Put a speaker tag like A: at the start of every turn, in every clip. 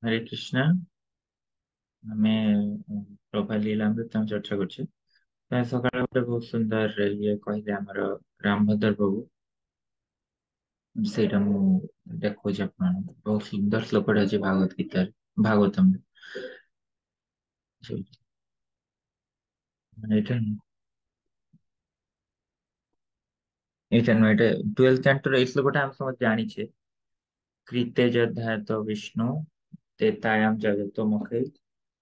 A: हरे कृष्णा। ଆମେ ପ୍ରଭା लीलामृत ଚର୍ଚ୍ଚା କରୁଛେ। ସକାଳେ ଗୋଟେ ବହୁତ ସୁନ୍ଦର ଇଏ କହିଲେ ଆମର ରାମଭଦ୍ର ପ୍ରଭୁ। ସେଇଟା ମୁଁ ଦେଖଉଛି ଆପଣଙ୍କୁ। ବହୁତ ସୁନ୍ଦର ଶ୍ଲୋକଟା ଅଛି ଭାଗବତ ଗୀତାରେ, ଭାଗବତମ। ଏଇଟା ଏଇଟା ନୁହେଁ, ଏଇଟା 12th ଚାପ୍ଟର। ଏଇ ଶ୍ଲୋକଟା ଆମେ ସମସ୍ତେ ଜାଣିଛେ। कृते जद्धातो विष्णु तेतायाम जगतो मुखे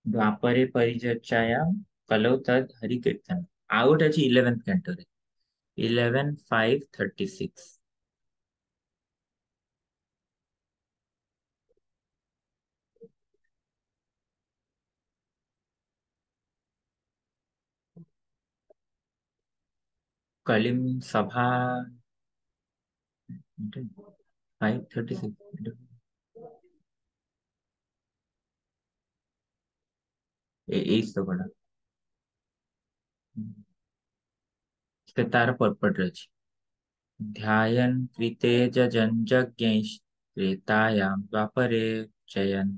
A: द्वापरे परिचर्चायाम कलौ तद हरि कीर्तन। आउट ଅଛି 11th canto ରେ, 11:5:36। कलिम सभा 5:36। ଏଇ ଶ୍ଲୋକଟା ସେ ତାର ପର୍ପଟ ରେ ଅଛି। ध्यायन् कृते जज्ञैस्त्रेतायां द्वापरे चयन्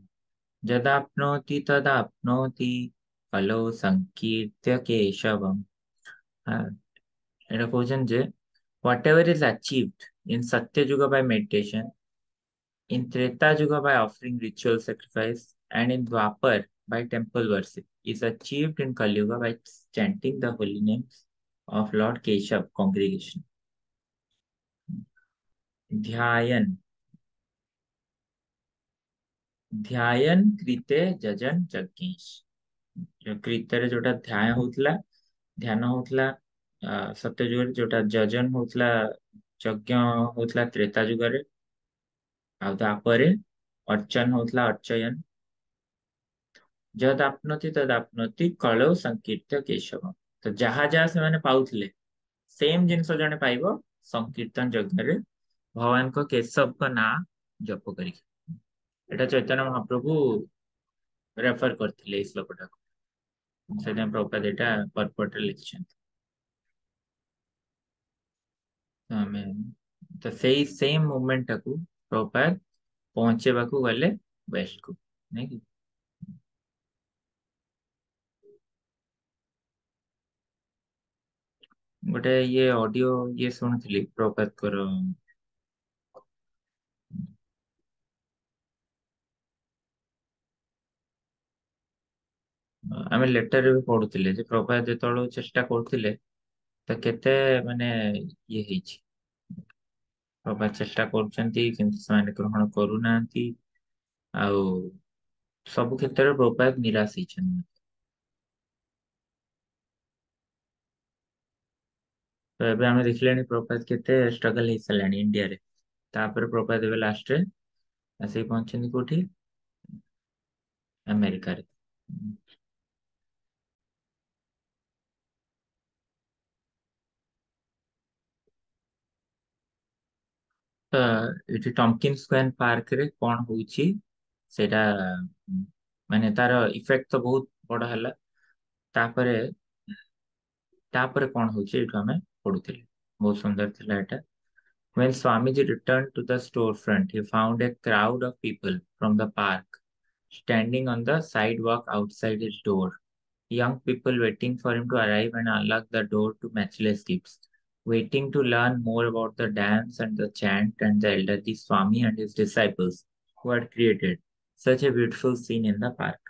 A: यदाप्नोति तदाप्नोति कलौ संकीर्त्य केशवम्। हाँ, ଏଇଟା କହୁଛନ୍ତି ଯେ whatever is achieved in Satya Yuga by meditation, in Treta Yuga by offering ritual sacrifice, and in Dwapar by temple worship, is achieved in Kali Yuga by chanting the holy names of Lord Keshav congregation. ध्यायन ध्यायन कृते जजन जज्ञेश। जो कृତରେ ଯୋଉଟା ଧ୍ୟାନ ହଉଥିଲା, ଧ୍ୟାନ ହଉଥିଲା ସତ୍ୟ ଯୁଗରେ, ଯୋଉଟା ଯଜନ ହଉଥିଲା, ଯଜ୍ଞ ହଉଥିଲା ତ୍ରେତା ଯୁଗରେ, ଆଉ ତାପରେ ଅର୍ଚନ ହଉଥିଲା ଅର୍ଚୟନ। ଯଦ ଆପନୋତି ତଦ ଆପନୋତି କଳୌ ସଂକୀର୍ତ୍ୟ କେଶବ। ତ ଯାହା ଯାହା ସେମାନେ ପାଉଥିଲେ ସେମ ଜିନିଷ ଜଣେ ପାଇବ ସଂକୀର୍ତ୍ତନ ଯଜ୍ଞରେ, ଭଗବାନଙ୍କ କେଶବଙ୍କ ନାଁ ଜପ କରିକି। ଏଟା ଚୈତନ୍ୟ ମହାପ୍ରଭୁ ରେଫର କରିଥିଲେ ଏଇ ଶ୍ଲୋକଟାକୁ। ସେଥିପାଇଁ ପ୍ରଭୁପାଦ ଏଟା ପର୍ପଟରେ ଲେଖିଛନ୍ତି। ତ ଆମେ ତ ସେଇ ସେମ ମୁଭମେଣ୍ଟ ଟାକୁ ପ୍ରଭୁପାଦ ପହଞ୍ଚେଇବାକୁ ଗଲେ ୱେଷ୍ଟ କୁ, ନାଇଁ କି? ଗୋଟେ ଇଏ ଅଡିଓ ଇଏ ଶୁଣୁଥିଲି ପ୍ରଭୁପାଦଙ୍କର। ଆମେ ଲେଟରରେ ବି ପଢୁଥିଲେ ଯେ ପ୍ରଭୁପାଦ ଯେତେବେଳେ ଚେଷ୍ଟା କରୁଥିଲେ ତ କେତେ ମାନେ ଇଏ ହେଇଛି। ପ୍ରଭୁପାଦ ଚେଷ୍ଟା କରୁଛନ୍ତି କିନ୍ତୁ ସେମାନେ ଗ୍ରହଣ କରୁନାହାନ୍ତି। ଆଉ ସବୁ କ୍ଷେତ୍ରରେ ପ୍ରଭୁପାଦ ନିରାଶ ହେଇଛନ୍ତି। ତ ଏବେ ଆମେ ଦେଖିଲେଣି ପ୍ରଭୁପାଦ କେତେ ଷ୍ଟ୍ରଗଲ ହେଇସାରିଲାଣି ଇଣ୍ଡିଆରେ। ତାପରେ ପ୍ରଭୁପାଦ ଏବେ ଲାଷ୍ଟରେ ଆସିକି ପହଞ୍ଚିଛନ୍ତି କୋଉଠି? ଆମେରିକାରେ। ତ ଏଠି ଟମ୍କିନ୍ ସ୍କୋୟାର ପାର୍କରେ କଣ ହଉଛି ସେଇଟା, ମାନେ ତାର ଇଫେକ୍ଟ ତ ବହୁତ ବଡ ହେଲା। ତାପରେ ତାପରେ କଣ ହଉଛି ଏଇଠୁ ଆମେ ପଢୁଥିଲେ। ବହୁତ ସୁନ୍ଦର ଥିଲା ଏଟା। When Swamiji returned to the storefront, he found a crowd of people from the park standing on the sidewalk outside his door. Young people waiting for him to arrive and unlock the door to matchless gifts, waiting to learn more about the dance and the chant and the elderly Swami and his disciples who had created such a beautiful scene in the park.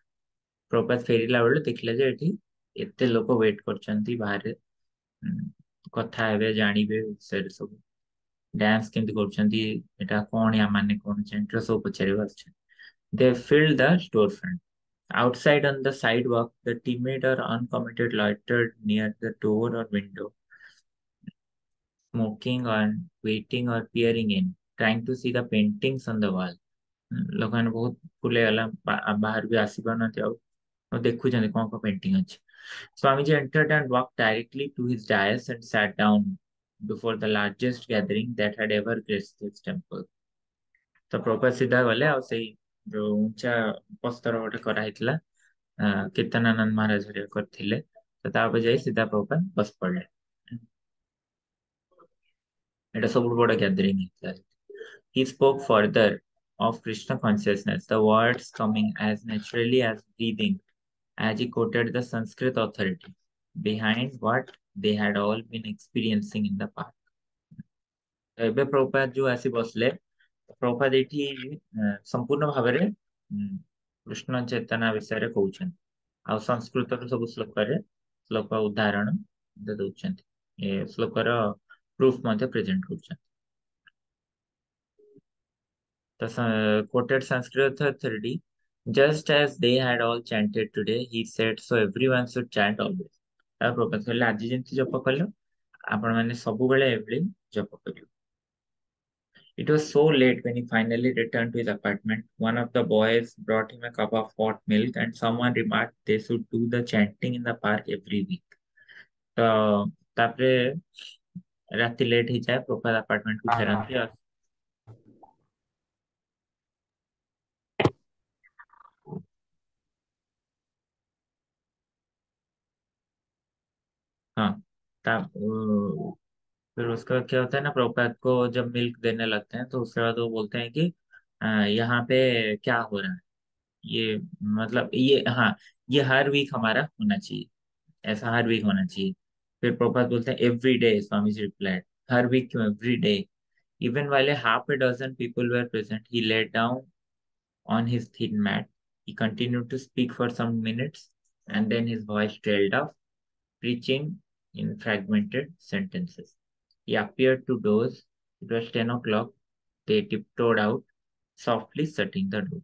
A: ପ୍ରଭାତ ଫେରିଲା ବେଳେ ଦେଖିଲା ଯେ ଏଠି ଏତେ ଲୋକ wait କରିଛନ୍ତି ବାହାରେ। ଉଁ, କଥା ହେବେ, ଜାଣିବେ ବିଷୟରେ ସବୁ। ଡ୍ୟାନ୍ସ କେମିତି କରୁଛନ୍ତି, ଏଟା କଣ, ୟା ମାନେ କଣ, ଚେଣ୍ଟର ସବୁ ପଚାରିବାକୁ ଆସିଛନ୍ତି। They filled the storefront. Outside on the sidewalk, the timid or uncommitted loitered near the door or window, smoking and waiting or peering in, trying to see the paintings on the wall. ଲୋକମାନେ ବହୁତ ଫୁଲ ହେଇଗଲା, ବାହାରୁ ବି ଆସି ପାରୁନାହାନ୍ତି ଆଉ ଦେଖୁଛନ୍ତି କଣ କଣ ପେଣ୍ଟିଂ ଅଛି। Swamiji entered and walked directly to his dais and sat down before the largest gathering that had ever graced his temple. ତ ପ୍ରଭୁପାଦ ସିଧା ଗଲେ ଆଉ ସେଇ ଯୋଉ ଉଞ୍ଚା ପସ୍ତର ଗୋଟେ କରାହେଇଥିଲା, କୀର୍ତ୍ତନାନନ୍ଦ ମହାରାଜ ହରିକା କରିଥିଲେ, ତ ତା ଉପରେ ଯାଇ ସିଧା ପ୍ରଭୁପାଦ ବସି ପଡିଲେ। ଏଇଟା ସବୁଠୁ ବଡ ଗ୍ୟାଦରିଂ ହେଇଥିଲା। He spoke further. of Krishna consciousness, the words coming as naturally as breathing, as he quoted the Sanskrit authority behind what they had all been experiencing in the past. ଏବେ ପ୍ରଭୁପାଦ ଯୋଉ ଆସି ବସିଲେ ପ୍ରଭୁପାଦ ଏଠି ସମ୍ପୂର୍ଣ୍ଣ ଭାବରେ କୃଷ୍ଣ ଚେତନା ବିଷୟରେ କହୁଛନ୍ତି ଆଉ ସଂସ୍କୃତର ସବୁ ଶ୍ଲୋକ ଉଦାହରଣ ଦଉଛନ୍ତି ଏ ଶ୍ଲୋକର ପ୍ରୁଫ ମଧ୍ୟ ପ୍ରେଜେଣ୍ଟ କରୁଛନ୍ତି the quoted Sanskrit authority, just as they had all chanted today, he said, so everyone should chant always. ପ୍ରଭୁପାଦ କହିଲେ ଆଜି ଯେମିତି ଜପ କଲ ଆପଣ ମାନେ ସବୁବେଳେ ଏଭଳି ଜପ କରିବ It was so late when he finally returned to his apartment. One of the boys brought him a cup of hot milk, and someone remarked they should do the chanting in the park every week. तो तापरे राति late ही जाए Prabhupada apartment को फेरंती और हाँ तब फिर उसका क्या होता है ना प्रभुपाद को जब मिल्क देने लगते हैं तो उसके बाद वो बोलते हैं कि यहाँ पे क्या हो रहा है ये मतलब ये हाँ ये हर वीक हमारा होना चाहिए ऐसा हर वीक होना चाहिए फिर प्रभुपाद बोलते हैं every day Swami ji replied हर वीक क्यों every day even while half a dozen people were present he laid down on his thin mat he continued to speak for some minutes and then his voice trailed off preaching in fragmented sentences. He appeared to doze. It was 10 o'clock. They tiptoed out, softly shutting the door.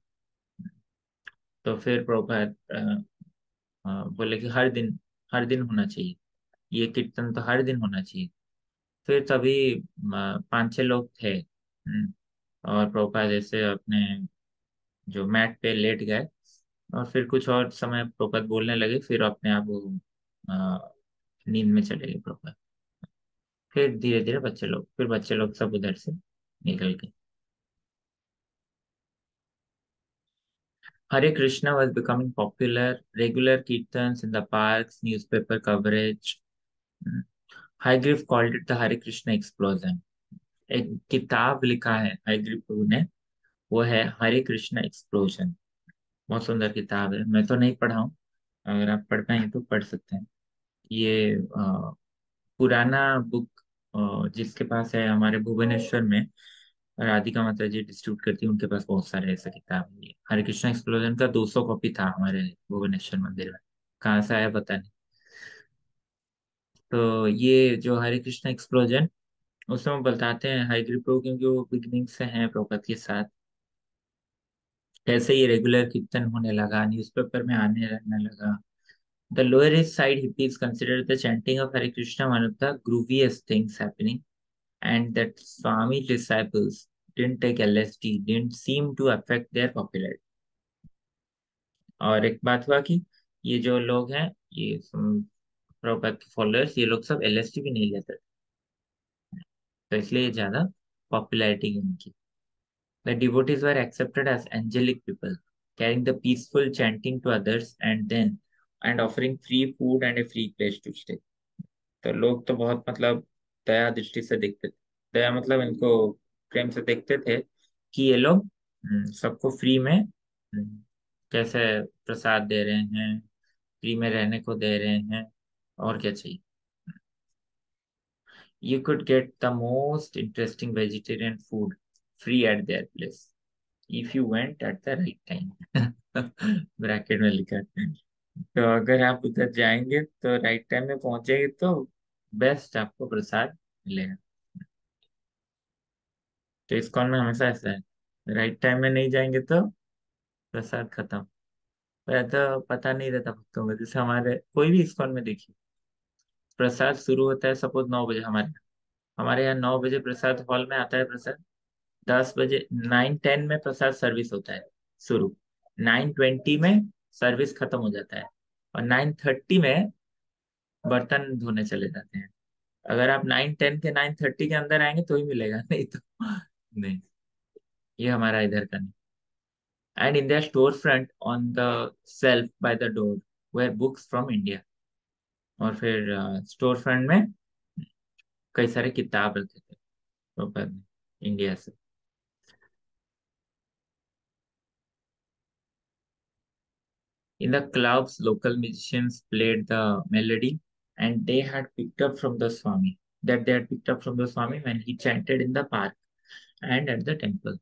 A: तो फिर प्रभुपाद बोले कि हर दिन होना चाहिए ये कीर्तन तो हर दिन होना चाहिए फिर तभी 5-6 लोग थे और प्रभुपाद ऐसे अपने जो मैट पे लेट गए और फिर कुछ और समय प्रभुपाद बोलने लगे फिर अपने आप वो नींद में चले गए प्रभुपाद फिर धीरे धीरे फिर बच्चे लोग सब उधर से निकल गए Hare Krishna was becoming popular. Regular kirtans in the parks, newspaper coverage. Haigrif called it the Hare Krishna explosion. एक किताब लिखा है हाईग्रीव प्रभु ने वो है हरे कृष्ण एक्सप्लोजन बहुत सुंदर किताब है मैं तो नहीं पढ़ा हूँ अगर आप पढ़ पाए तो पढ़ सकते हैं ये पुराना बुक जिसके पास है हमारे भुवनेश्वर में राधिका माता जी डिस्ट्रीब्यूट करती है उनके पास बहुत सारे ऐसे किताब है हरे कृष्ण एक्सप्लोजन का 200 कॉपी था हमारे भुवनेश्वर मंदिर में कहाँ से आया पता नहीं तो ये जो हरे कृष्ण एक्सप्लोजन उसमें वो बताते हैं हरिग्रीव प्रभु क्योंकि वो बिगनिंग से हैं प्रभुपाद के साथ कैसे ये रेगुलर कीर्तन होने लगा न्यूज़पेपर में आने रहने लगा the lower east side hippies considered the chanting of Hare Krishna one of the grooviest things happening and that Swami disciples didn't take LSD didn't seem to affect their popularity और एक बात हुआ कि ये जो लोग हैं ये प्रभुपाद के फॉलोअर्स ये लोग सब एलएसडी भी नहीं लेते थे तो इसलिए ये ज्यादा पॉपुलैरिटी गेन की The devotees were accepted as angelic people, carrying the peaceful chanting to others and offering free food and a free place to stay. तो लोग तो बहुत मतलब दया दृष्टि से देखते थे दया मतलब इनको प्रेम से देखते थे कि ये लोग सबको फ्री में कैसे प्रसाद दे रहे हैं फ्री में रहने को दे रहे हैं और क्या चाहिए You could get the most interesting vegetarian food free at their place. If you went at the right time bracket में लिखा है तो अगर आप उधर जाएंगे तो राइट टाइम में पहुंचेंगे तो बेस्ट आपको प्रसाद मिलेगा तो इस्कॉन में हमेशा ऐसा है राइट टाइम में नहीं जाएंगे तो प्रसाद खत्म पर तो पता नहीं रहता भक्तों को जैसे हमारे कोई भी इस्कॉन में देखिए प्रसाद शुरू होता है सपोज 9 बजे हमारे यहाँ 9 बजे प्रसाद हॉल में आता है प्रसाद 10 बजे 9:10 में प्रसाद सर्विस होता है शुरू 9:20 में सर्विस खत्म हो जाता है और 9:30 में बर्तन धोने चले जाते हैं अगर आप 9:10 के 9:30 के अंदर आएंगे तो ही मिलेगा नहीं तो नहीं ये हमारा इधर का नहीं and in the store front on the shelf by the door where books from India और फिर स्टोर फ्रंट में कई सारे किताब रखे थे प्रभुपाद ने इंडिया से In the clubs, local musicians played the melody, and they had picked up from the Swami. That they had picked up from the Swami when he chanted in the park and at the temple.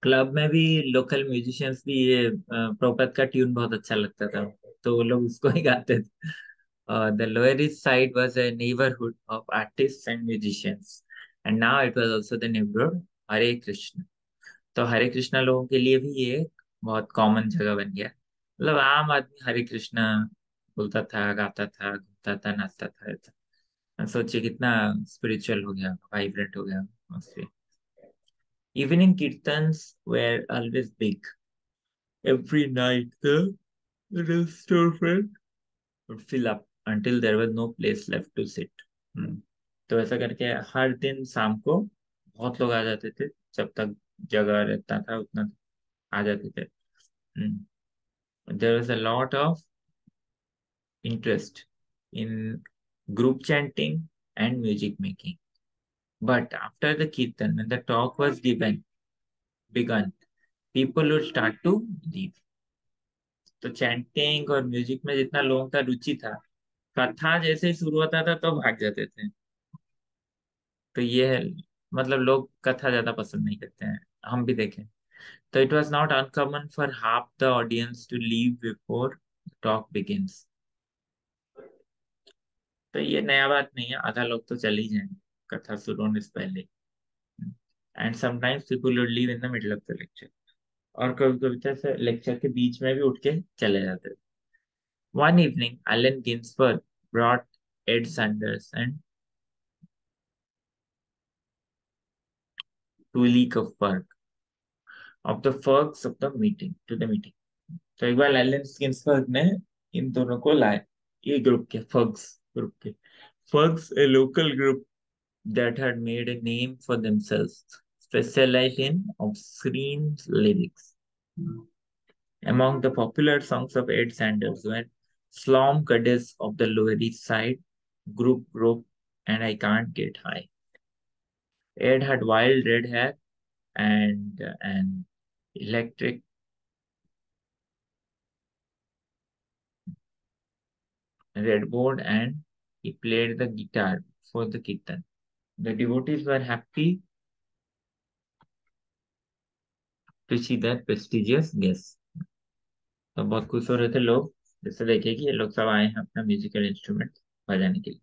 A: Club में भी local musicians भी ये प्रभुपाद का tune बहुत अच्छा लगता था, तो वो लोग उसको ही गाते थे. The lower east side was a neighborhood of artists and musicians, and now it was also the neighborhood हरे कृष्ण. तो हरे कृष्णा लोगों के लिए भी ये एक बहुत कॉमन जगह बन गया. मतलब आम आदमी हरे कृष्णा बोलता था, गाता था, घूमता था, नाचता था, ऐसा. सोचिए कितना स्पिरिचुअल हो गया, वाइब्रेंट हो गया उससे. Evening kirtans were always big. Every night the restaurant would fill up until there was no place left to sit. हम्म. तो ऐसा करके हर दिन शाम को बहुत लोग आ जाते थे, जब तक जगह रहता था उतना आ जाते थे. There was a lot of interest in group chanting and music making. But after the kirtan, when the talk was begun, people would start to leave. तो चैंटिंग और म्यूजिक में जितना लोगों का रुचि था, कथा जैसे ही शुरू होता था तो भाग जाते थे. तो ये है, मतलब लोग कथा ज्यादा पसंद नहीं करते हैं, हम भी देखें. तो it was not uncommon for half the audience to leave before talk begins. तो ये नया बात नहीं है, आधा लोग तो चल ही जाएंगे कथा शुरू होने से पहले. And sometimes people would leave in the middle of the lecture, और कभी कभी तो लेक्चर के बीच में भी उठ के चले जाते थे. One evening, Allen Ginsberg brought Ed Sanders and two leak of work of the Fergs of the meeting to the meeting. तो एक बार एलन गिन्सबर्ग ने इन दोनों को लाए, ये ग्रुप के फर्ग्स ग्रुप के. फर्ग्स a local group that had made a name for themselves, specialized in obscene lyrics. Among the popular songs of Ed Sanders were Slum Goddess of the Lower East Side, Group, and I Can't Get High. Ed had wild red hair and an electric redboard, and he played the guitar for the kirtan. The devotees were happy to see that prestigious guest. तो बहुत खुश हो रहे थे लोग, जैसे देखे कि ये लोग सब आए हैं अपना म्यूजिकल इंस्ट्रूमेंट बजाने के लिए.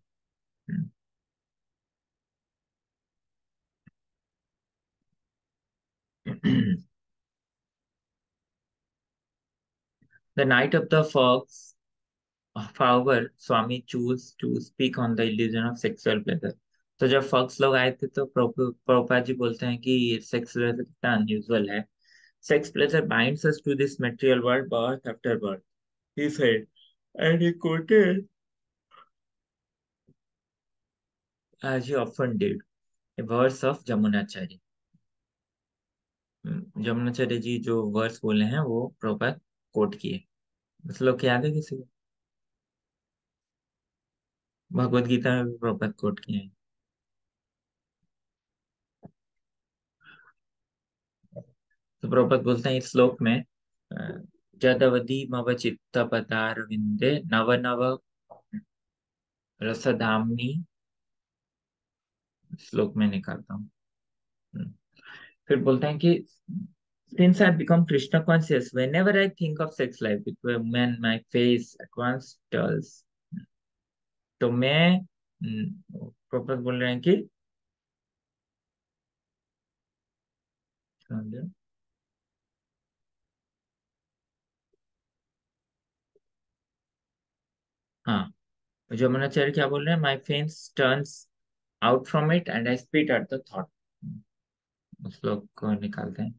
A: The night of the fogs, however, Swami chose to speak on the illusion of sexual pleasure. तो जब फॉक्स लोग आए थे तो प्रभुपाद जी बोलते हैं कि सेक्स प्लेजर कितना अनयूजुअल है. Sex pleasure binds us to this material world birth after birth, he said, and he quoted, as he often did, a verse of Jamunacharya. Jamunacharya जी जो वर्स बोले हैं वो प्रभुपाद कोट किए. उस लोग याद है किसी को? भगवत गीता में भी प्रभुपाद कोट किए हैं. तो प्रभुपाद बोलते हैं इस श्लोक में, जदवधि मव चित्त पदार विंदे नव नव रसधामनी. श्लोक में निकालता हूँ. हम्म. फिर बोलते हैं कि since I've become Krishna conscious, whenever I think of sex life with women, my face at once tells. तो मैं प्रॉपर बोल रहे हैं कि हाँ, जमुनाचार्य क्या बोल रहे हैं, my face turns out from it and I spit at the thought. उस लोग को निकालते हैं.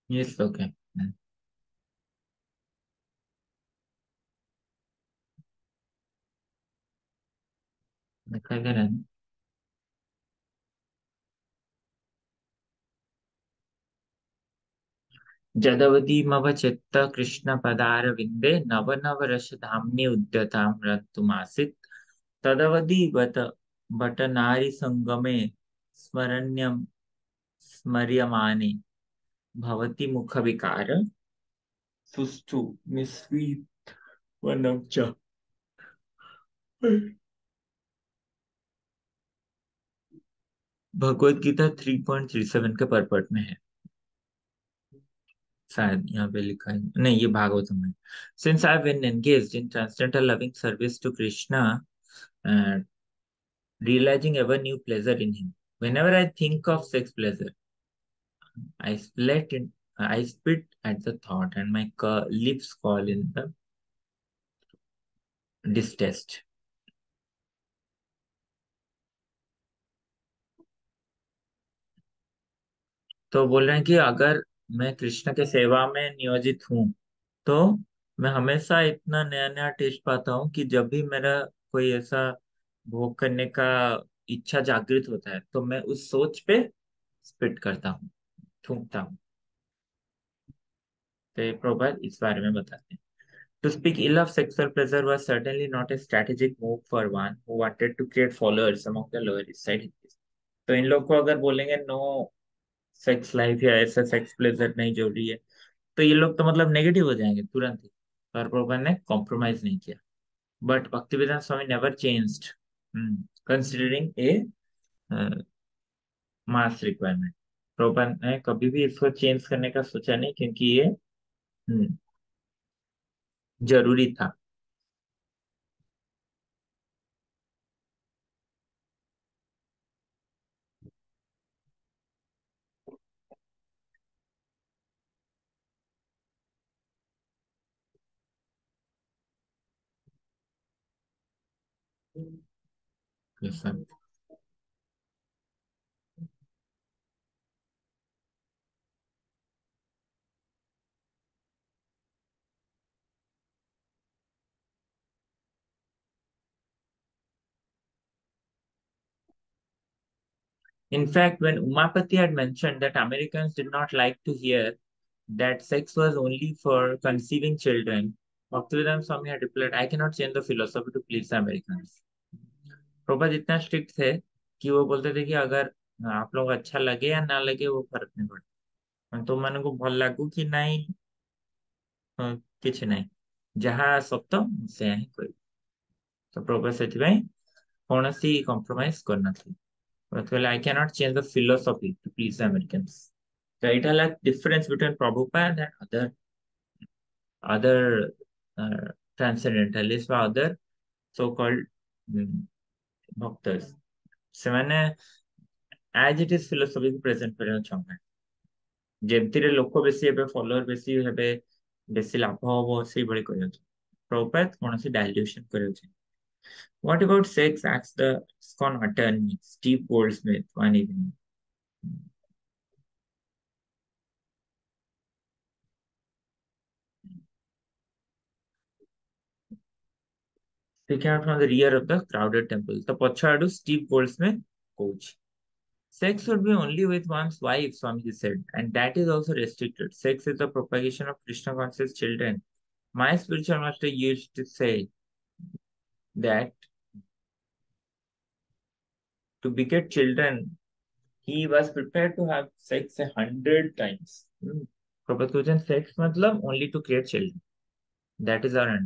A: ये श्लोक है। दिखाई दे रहा है ना? जदवतीमवचित्त कृष्ण पदार विंदे नव नव रस धाम्नि उद्यतां रक्तुमासीत् तदवधि बट नारी संगमे स्मरण्यम स्मर्यमाने भवति मुख विकार सुष्ठु निस्वीपनम च। भगवत गीता 3.37 के परपट में है। शायद यहाँ पे लिखा है, नहीं ये भागवतम है। Since I been engaged in transcendental loving service to Krishna, realizing ever new pleasure in him, whenever I think of sex pleasure, I split in I spit at the thought and my lips call in the distaste. तो बोल रहे हैं कि अगर मैं कृष्ण के सेवा में नियोजित हूँ तो मैं हमेशा इतना नया नया टेस्ट पाता हूँ कि जब भी मेरा कोई ऐसा भोग करने का इच्छा जागृत होता है तो मैं उस सोच पे स्पिट करता हूँ, थूकता हूँ। तो ये प्रभुपाद इस बारे में बताते हैं। To speak ill of sexual pleasure was certainly not a strategic move for one who wanted to create followers among the Lower East Side hippies. तो इन लोग को अगर बोलेंगे नो सेक्स लाइफ या ऐसा सेक्स प्लेजर नहीं जरूरी है, तो ये लोग तो मतलब नेगेटिव हो जाएंगे तुरंत ही। और प्रभुपाद ने कॉम्प्रोमाइज नहीं किया। But Bhaktivedanta Swami never changed, considering A mass requirement. Prabhupada ने कभी भी इसको चेंज करने का सोचा नहीं, क्योंकि ये जरूरी था। ऐसा। In fact, when Umapati had mentioned that Americans did not like to hear that sex was only for conceiving children, Bhaktivedanta Swami had replied, I cannot change the philosophy to please the Americans. Prabhupada इतना strict थे कि वो बोलते थे कि अगर आप लोग अच्छा लगे या ना लगे वो फर्क नहीं पड़ता, तो मन को भल लागू कि नहीं, କିଛି ନାହିଁ, ଯାହା ସତ ସେୟା ହିଁ କହିବି। ତ ପ୍ରଭୁପାଦ ସେଥିପାଇଁ କୌଣସି କମ୍ପ୍ରୋମାଇଜ କରିନଥିଲେ। ପ୍ରଭୁପାଦ କହିଲେ I cannot change the philosophy to please the Americans। So it has like difference between Prabhupada and other transcendentalists or other so-called भक्तर्स। ସେମାନେ as it is philosophy को present କରିବାକୁ ଚାହୁଁନାହାନ୍ତି। ଯେମିତିରେ ଲୋକ ବେଶୀ ହେବେ, ଫଲୋଅର ବେଶୀ ହେବେ, ବେଶୀ ଲାଭ ହବ ସେଇଭଳି କରିବାକୁ। ପ୍ରଭୁପାଦ କୌଣସି ଡାଇଲ୍ୟୁସନ କରିବାକୁ ଚାହୁଁନାହାନ୍ତି। What about sex? Asked the ISKCON attorney Steve Goldsmith one evening. Speaking out from the rear of the crowded temple, the ପଛଆଡୁ Steve Goldsmith କହୁଛି, sex should be only with one's wife, Swamiji said, and that is also restricted. Sex is the propagation of Krishna conscious children. My spiritual master used to say that to beget children, he was prepared to have sex 100 times. Propagation sex matlab only to create children. That is our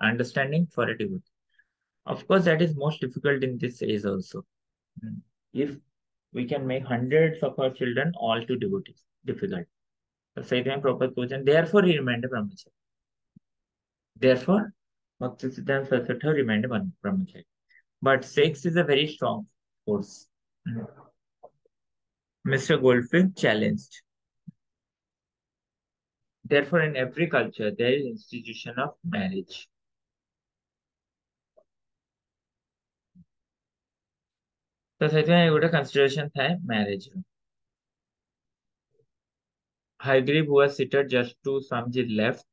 A: understanding for a devotee. Of course, that is most difficult in this age also. Mm. If we can make hundreds of our children all to devotees, difficult. So Saitama Prabhupada question, therefore he remained a brahmachari. Therefore, Bhaktisiddhanta Saraswati remained a brahmachari. But sex is a very strong force. Mm. Mr. Goldfield challenged. Therefore, in every culture, there is institution of marriage. तो ସେଥିପାଇଁ ଗୋଟେ consideration ଥାଏ marriage ର। Hagrid was seated just to Swamiji's left,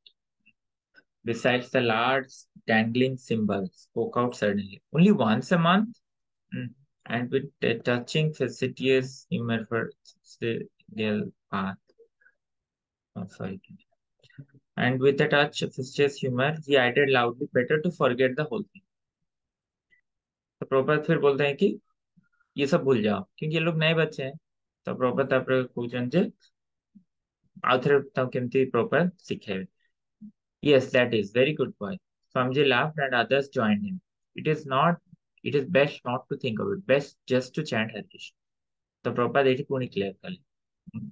A: besides the large dangling symbol, spoke out suddenly. Only once a month? Mm. And with a touching facetious humor for the real path. Oh, sorry. And with a touch of facetious humor, he added loudly, better to forget the whole thing. तो प्रभुपाद फिर बोलते हैं कि ये सब भूल जाओ क्योंकि ये लोग नए बच्चे हैं तो प्रभुपाद तापर कौन जे आउ थे केमती Prabhupada शिखेबे yes that is very good point Swamiji laughed and others joined him it is best not to think of it best just to chant Hare Krishna तो प्रभुपाद एठी पुणी क्लियर कले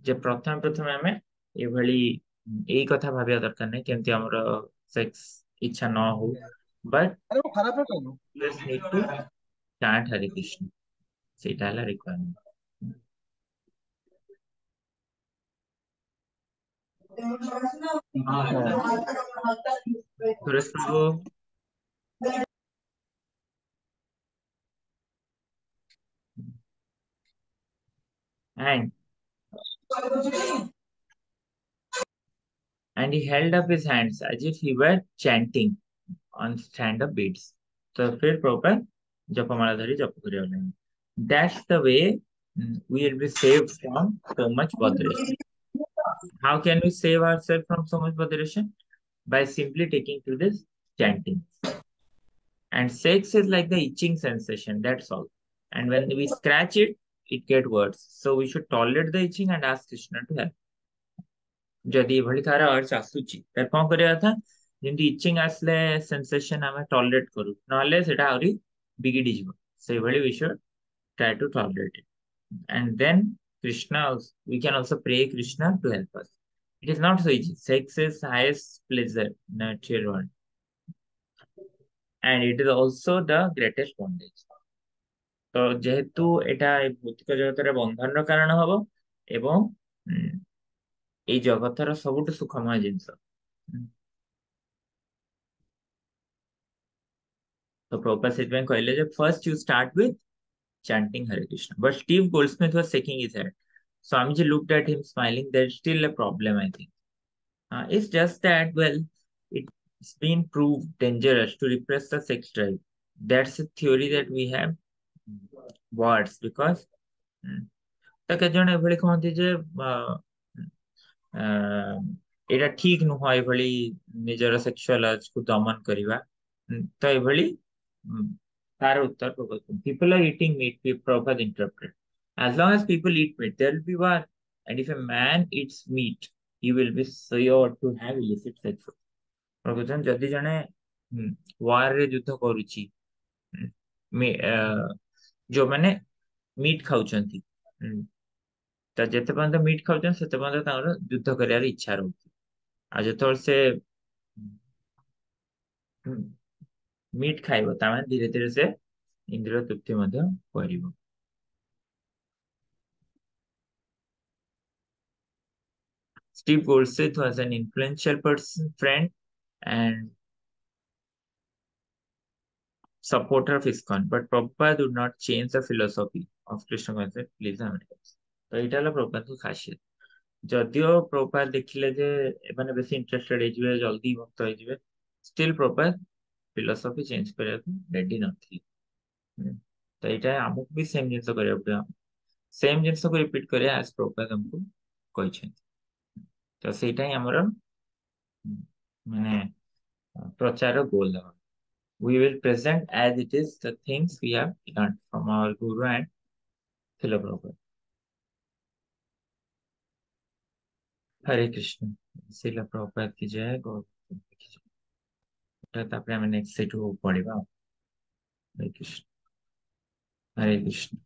A: जे प्रथम प्रथम आमे एभली एई कथा भाबिया दरकार नै केमती हमर सेक्स इच्छा न हो but
B: अरे वो खराब है कौन?
A: just need to chant Hare Krishna सेटा हला requirement Suresh Prabhu and he held up his hands as if he were chanting on stand up beats तो फिर प्रॉपर जपमाला धरी जप करिया लागले that's the way we will be saved from so much botheration how can we save ourselves from so much botheration by simply taking to this chanting and sex is like the itching sensation that's all and when we scratch it it get worse so we should tolerate the itching and ask Krishna to help जदि एभली तार अर्ज आसुची तार कौन करिया था जेमती इचिंग आसले सेंसेशन आमे टॉलरेट करू नहले सेटा आउरी बिगिडी जिवो से भली we should try to tolerate it and then Krishna we can also pray Krishna to help us it is not so easy sex is highest pleasure in a material world and it is also the greatest bondage तो जेहेतु एटा भौतिक जगत बंधन कारण हम एवं एई जगतर सबुठ सुखमय जिनस तो प्रभुपाद से कहले जे first you start with chanting Hare Krishna. But Steve Goldsmith was shaking his head. Swamiji looked at him smiling. There's still a problem, I think. It's just that, well, it's been proved dangerous to repress the sex drive. That's a theory that we have words because ତ କେତେ ଜଣ ଏଭଳି କହନ୍ତି ଯେ ଏଇଟା ଠିକ ନୁହଁ ଏଭଳି ନିଜର ସେକ୍ସୁଆଲ କୁ ଦମନ କରିବା ତ ଏଭଳି ତାର ଉତ୍ତର people are eating meat Prabhupada interpreted as long as people eat meat there will be war and if a man eats meat he will be sure to have illicit sex ପ୍ରକୃତ ଯଦି ଜଣେ war ରେ ଯୁଦ୍ଧ କରୁଛି ଯୋଉମାନେ meet ଖାଉଛନ୍ତି ତ ଯେତେ ପର୍ଯ୍ୟନ୍ତ ମିଟ୍ ଖାଉଛନ୍ତି ସେତେ ପର୍ଯ୍ୟନ୍ତ ତାଙ୍କର ଯୁଦ୍ଧ କରିବାର ଇଚ୍ଛା ରହୁଛି ଆଉ ଯେତେବେଳେ ସେ ମିଟ୍ ଖାଇବ ତାମାନେ ଧୀରେ ଧୀରେ ସେ ଇନ୍ଦ୍ରିୟ ତୃପ୍ତି ମଧ୍ୟ କରିବ Steve Goldsmith was an influential person, friend, and supporter of ISKCON, but Prabhupada would not change the philosophy of Krishna consciousness. Please Americans. तो ଏଇଟା ହେଲା ପ୍ରଭୁପାଦ की खासियत ଯଦିଓ ପ୍ରଭୁପାଦ ଦେଖିଲେ ଯେ ଏମାନେ ବେଶୀ ଇଣ୍ଟରେଷ୍ଟେଡ ହେଇଯିବେ ଜଲ୍ଦି ଭକ୍ତ ହେଇଯିବେ still ପ୍ରଭୁପାଦ ଫିଲୋସଫି ଚେଞ୍ଜ କରିବାକୁ ରେଡି ନଥିଲେ ତ ଏଇଟା ଆମକୁ ବି ସେମ ଜିନିଷ କରିବାକୁ ପଡିବ ସେମ ଜିନିଷକୁ ରିପିଟ କରିବା ଆଜ ପ୍ରଭୁପାଦ ଆମକୁ କହିଛନ୍ତି ତ ସେଇଟା ହିଁ ଆମର ମାନେ ପ୍ରଚାର ଗୋଲ ହବ we will present as it is the things we have learned from our guru and Srila Prabhupada. Hare Krishna. Srila Prabhupada ki jai. Gautam ki jai. तापरे हमें next सेटू पढ़िबा Hare Krishna. Hare Krishna.